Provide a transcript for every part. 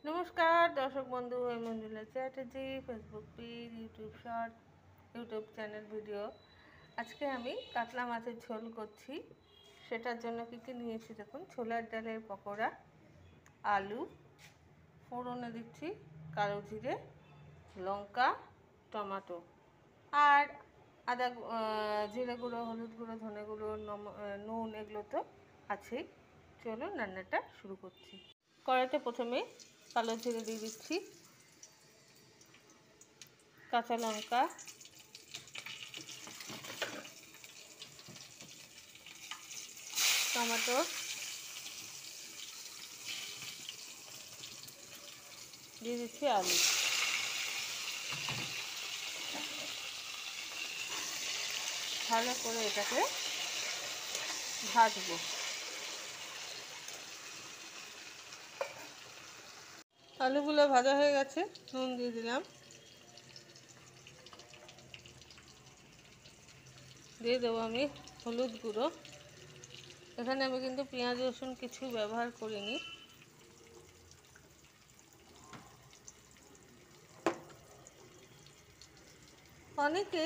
नमस्कार दर्शक बंधु Manjula Chatterjee Facebook page YouTube shirt YouTube channel video आज के आमी कातला माछेर झोल करछि सेटार जोन्नो कि कि नियेछि देखुन छोलार डालेर पकोड़ा आलू फोड़ने दिচ্ছি कालो जिरे लंका टमाटो और आदा जिरे गुঁড়ো हलुद गुঁড়ো धने गुঁড়ো নুন एगुलो तो आछेই। चलो रान्नाटा शुरू करछि। कड़ाईते प्रथमे कालो जिरे दिए दिচ্ছি, काँचा लंका, टमाटो, দিয়ে দিচ্ছি আলু। ভালো করে এটাকে ভাজবো। আলুগুলো ভাজা হয়ে গেছে, নুন দিয়ে দিলাম, দিয়ে দেবো আমি হলুদ গুঁড়ো। এখানে আমি কিন্তু পেঁয়াজ রসুন কিছু ব্যবহার করিনি। অনেকে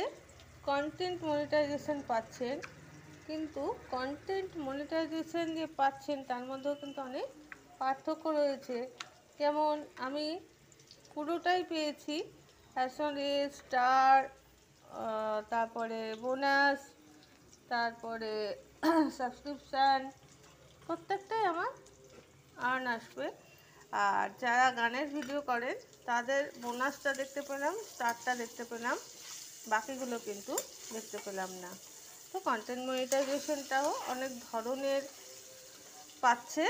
কন্টেন্ট মনিটাইজেশন পাচ্ছেন, কিন্তু কন্টেন্ট মনিটাইজেশন যে পাচ্ছেন তার মধ্যেও কিন্তু অনেক পার্থক্য রয়েছে। যেমন আমি পুরোটাই পেয়েছি, এসএমএস স্টার, তারপরে বোনাস, তারপরে সাবস্ক্রিপশান, প্রত্যেকটাই আমার আর্ন আসবে। আর যারা গানের ভিডিও করেন তাদের বোনাসটা দেখতে পেলাম, স্টারটা দেখতে পেলাম, বাকিগুলো কিন্তু দেখতে পেলাম না। তো কন্টেন্ট মনিটাইজেশনটাও অনেক ধরনের পাচ্ছে।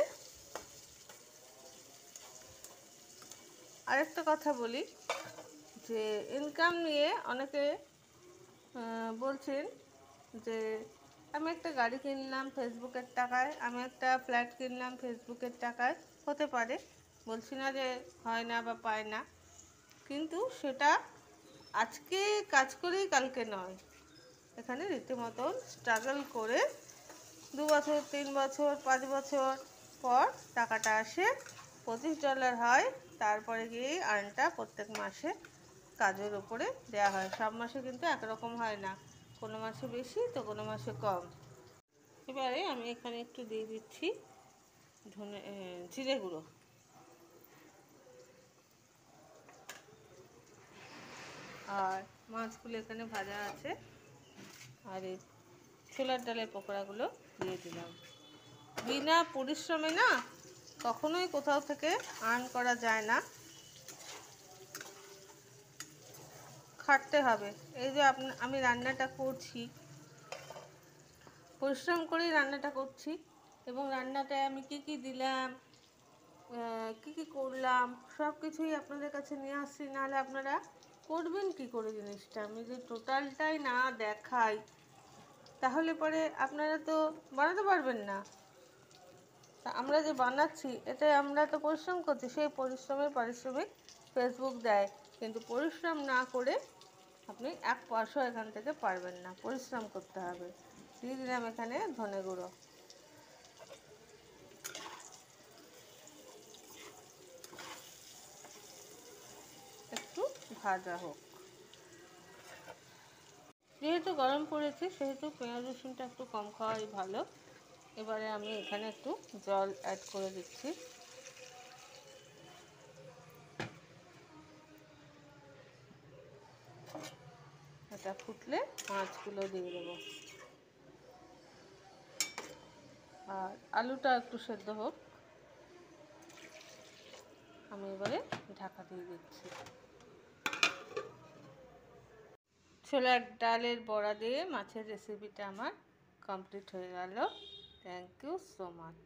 আরেকটা কথা বলি যে ইনকাম নিয়ে অনেকে বলছেন যে আমি একটা গাড়ি কিনলাম ফেসবুকের টাকায়, আমি একটা ফ্ল্যাট কিনলাম ফেসবুকের টাকায়। হতে পারে, বলছি না যে হয় না বা পায় না, কিন্তু সেটা আজকে কাজ করেই কালকে নয়। এখানে রীতিমতন স্ট্রাগল করে 2 বছর 3 বছর 5 বছর পর টাকাটা আসে, $25 হয়, তারপরে গিয়ে আর্নটা প্রত্যেক মাসে কাজের উপরে দেওয়া হয়। সব মাসে কিন্তু একরকম হয় না, কোনো মাসে বেশি তো কোনো মাসে কম। এবারে আমি এখানে একটু দিয়ে দিচ্ছি জিরে গুঁড়ো। আর মাছগুলো এখানে ভাজা আছে, আর এই ছোলার ডালের পকোড়াগুলো দিয়ে দিলাম। বিনা পরিশ্রমে না কখনোই কোথাও থেকে আর্ন করা যায় না, খাটতে হবে। এই যে আমি রান্নাটা করছি, পরিশ্রম করেই রান্নাটা করছি, এবং রান্নাটায় আমি কি কি দিলাম, কি কি করলাম, সব কিছুই আপনাদের কাছে নিয়ে আসছি। নাহলে আপনারা করবেন কি করে জিনিসটা? আমি যদি টোটালটাই না দেখাই তাহলে পরে আপনারা তো বানাতে পারবেন না। তা আমরা যে বানাচ্ছি এটাই আমরা তো পরিশ্রম করছি, সেই পরিশ্রমের পারিশ্রমিক ফেসবুক দেয়, কিন্তু পরিশ্রম না করে আপনি 1 পয়সাও এখান থেকে পারবেন না, পরিশ্রম করতে হবে। দিয়ে দিলাম এখানে ধনে গুঁড়ো। একটু ভাজা হোক। যেহেতু গরম পড়েছে সেহেতু পেঁয়াজ রসুনটা একটু কম খাওয়াই ভালো। এবারে আমি এখানে একটু জল অ্যাড করে দিচ্ছি। এটা ফুটলে মাছগুলো দিয়ে দেবো, আর আলুটা একটু সেদ্ধ হোক। আমি এবারে ঢাকা দিয়ে দিচ্ছি। ছোলার ডালের বড়া দিয়ে মাছের রেসিপিটা আমার কমপ্লিট হয়ে গেল। Thank you so much.